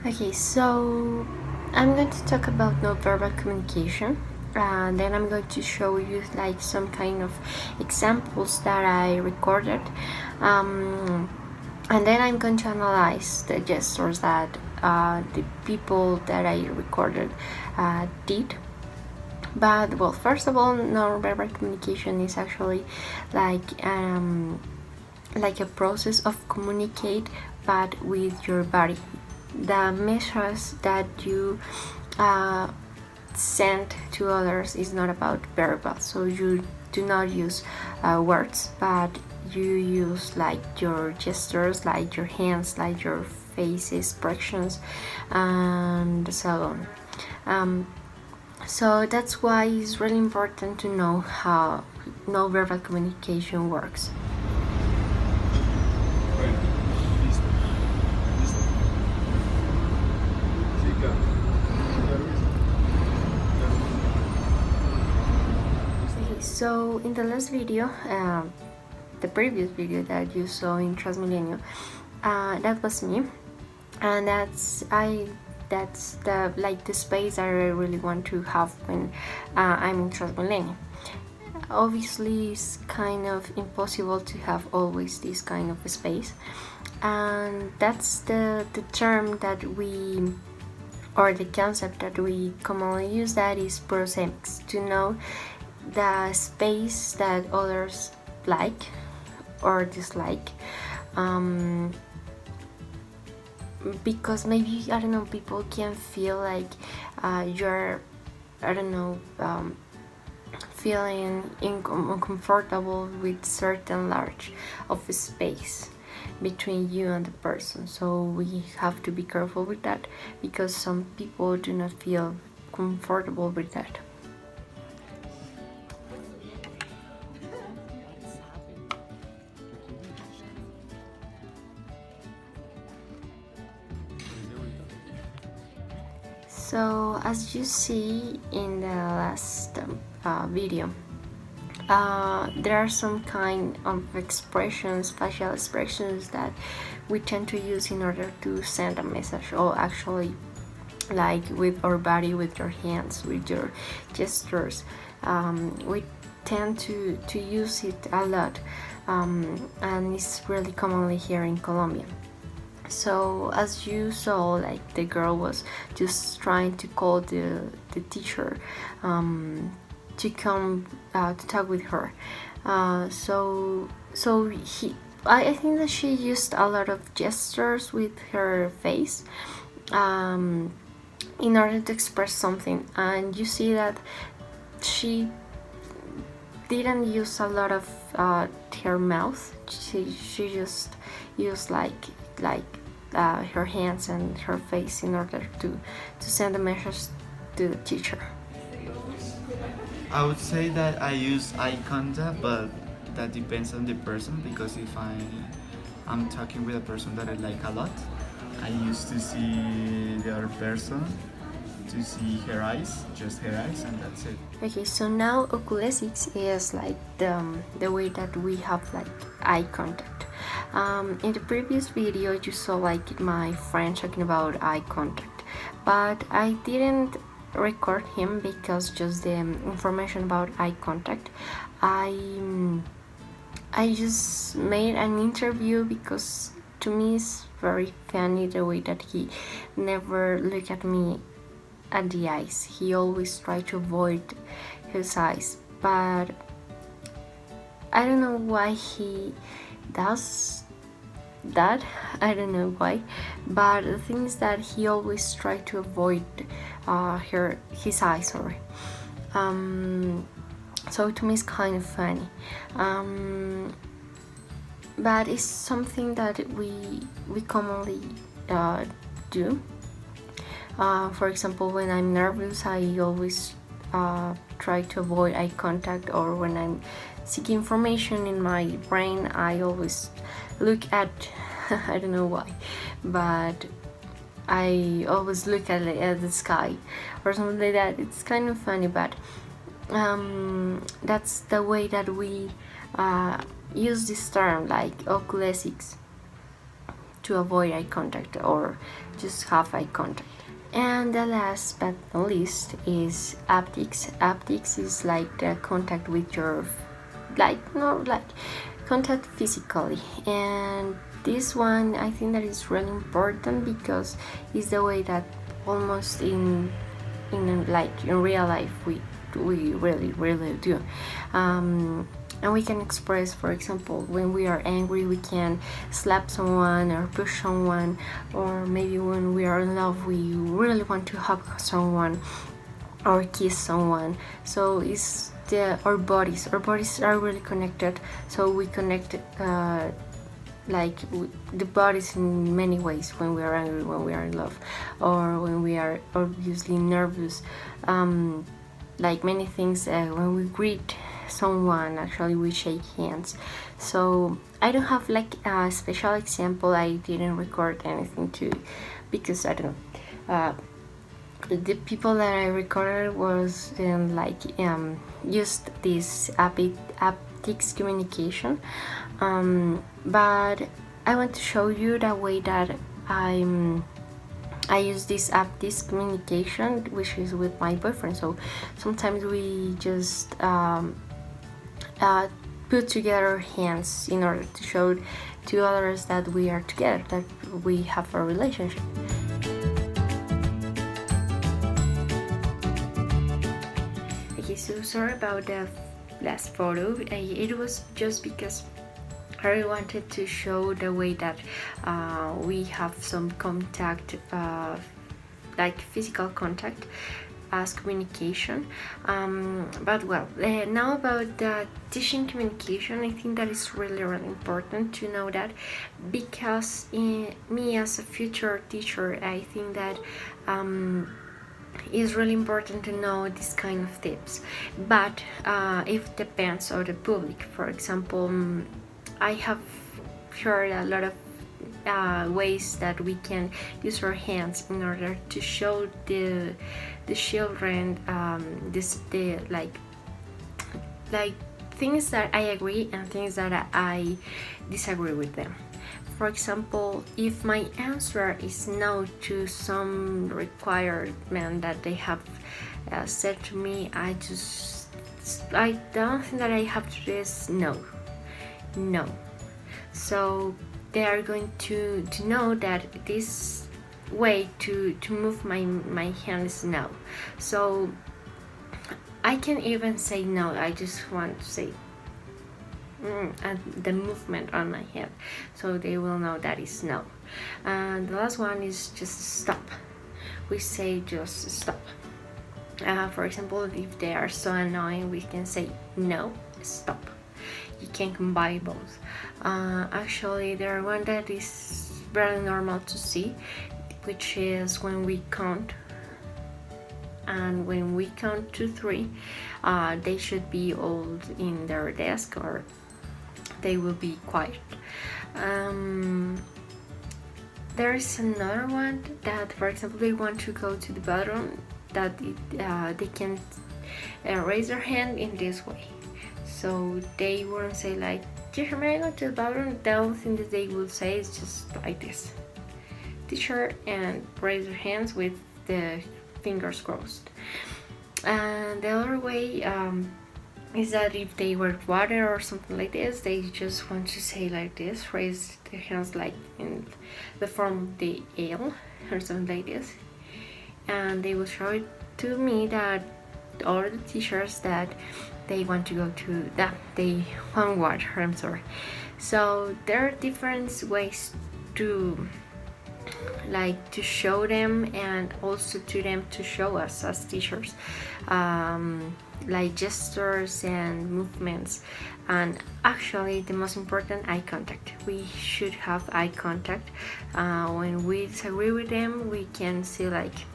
Okay, so I'm going to talk about nonverbal communication, and then I'm going to show you like some kind of examples that I recorded, um, and then I'm going to analyze the gestures that the people that I recorded did. But well, first of all, nonverbal communication is actually like like a process of communicate, but with your body. The messages that you uh, send to others is not about verbal, so you do not use words, but you use like your gestures, like your hands, like your face expressions, and so on. So that's why it's really important to know how non-verbal communication works. Bueno, listo, listo. Sí, claro. Claro que sí. Okay, so in the last video, the previous video that you saw in Transmilenio, that was me, and that's the like the space that I really want to have when I'm in Transmilenio. Obviously, it's kind of impossible to have always this kind of space, and that's the term that we, or the concept that we commonly use, that is proxemics, to know the space that others like or dislike. um, because maybe, I don't know, people can feel like you're, I don't know, feeling uncomfortable with certain large of space between you and the person. So we have to be careful with that, because some people do not feel comfortable with that. So as you see in the last video, there are some kind of expressions, facial expressions, that we tend to use in order to send a message, or actually like with our body, with your hands, with your gestures. We tend to use it a lot, and it's really commonly here in Colombia. So as you saw, like the girl was just trying to call the teacher to come to talk with her. So I think that she used a lot of gestures with her face in order to express something, and you see that she didn't use a lot of her mouth. She just used like her hands and her face in order to send a message to the teacher. I would say that I use eye contact, but that depends on the person, because if I'm talking with a person that I like a lot, I used to see the other person, to see her eyes, just her eyes, and that's it. Okay, so now oculesics is like the way that we have like eye contact. In the previous video you saw like my friend talking about eye contact, but I didn't record him because just the information about eye contact, I just made an interview because to me it's very funny the way that he never look at me at the eyes. He always tried to avoid his eyes, but I don't know why he does that. I don't know why, but the thing is that he always tried to avoid his eyes. Sorry. So to me it's kind of funny, but it's something that we commonly do. For example, when I'm nervous, I always try to avoid eye contact, or when I'm seeking information in my brain, I always look at I don't know why, but I always look at the sky or something like that. It's kind of funny, but that's the way that we use this term, like oculesics, to avoid eye contact or just have eye contact. And the last but not least is haptics. Haptics is like the contact with your, like contact physically. And this one I think that is really important because it's the way that almost in real life we really do. And we can express, for example, when we are angry, we can slap someone or push someone, or maybe when we are in love, we really want to hug someone or kiss someone. So it's our bodies are really connected, so we connect the bodies in many ways, when we are angry, when we are in love, or when we are obviously nervous, like many things. When we greet someone, actually we shake hands. So I don't have like a special example. I didn't record anything because I don't know, the people that I recorded was used this haptics communication, but I want to show you the way that I use this haptics communication, which is with my boyfriend. So sometimes we just put together hands in order to show to others that we are together, that we have a relationship. Okay, so sorry about the last photo. It was just because I really wanted to show the way that we have some contact, like physical contact, as communication. But well, now about the teaching communication, I think that is really important to know that, because me as a future teacher, I think that it's really important to know this kind of tips. But it depends on the public. For example, I have heard a lot of ways that we can use our hands in order to show the children like things that I agree and things that I disagree with them. For example, if my answer is no to some requirement that they have said to me, I don't think that I have to do is no. So they are going to know that this way to move my hand is no. So I can even say no, I just want to say and the movement on my hand, so they will know that is no. And the last one is just stop. We say just stop. For example, if they are so annoying, we can say no, stop. You can combine both. Actually, there are one that is very normal to see, which is when we count, and when we count to 3, they should be all in their desk, or they will be quiet. There is another one that, for example, they want to go to the bathroom, that they can raise their hand in this way. So they won't say like, teacher, may I go to the bathroom? The only thing that they will say is just like this, teacher, and raise their hands with the fingers crossed. And the other way is that if they were water or something like this, they just want to say like this, raise their hands like in the form of the L or something like this, and they will show it to me that all the teachers that they want to go to that they want water. I'm sorry. So there are different ways to show them, and also to them to show us as teachers, like gestures and movements. And actually the most important, eye contact. We should have eye contact. When we disagree with them, we can see like,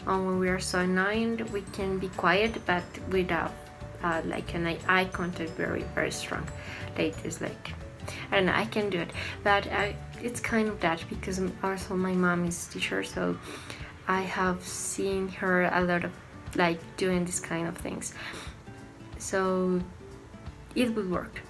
when we are so annoyed, we can be quiet, but without like an eye contact very very strong. Like this, like, I don't know, I can do it, but it's kind of that because also my mom is a teacher, so I have seen her a lot of like doing this kind of things, so it would work.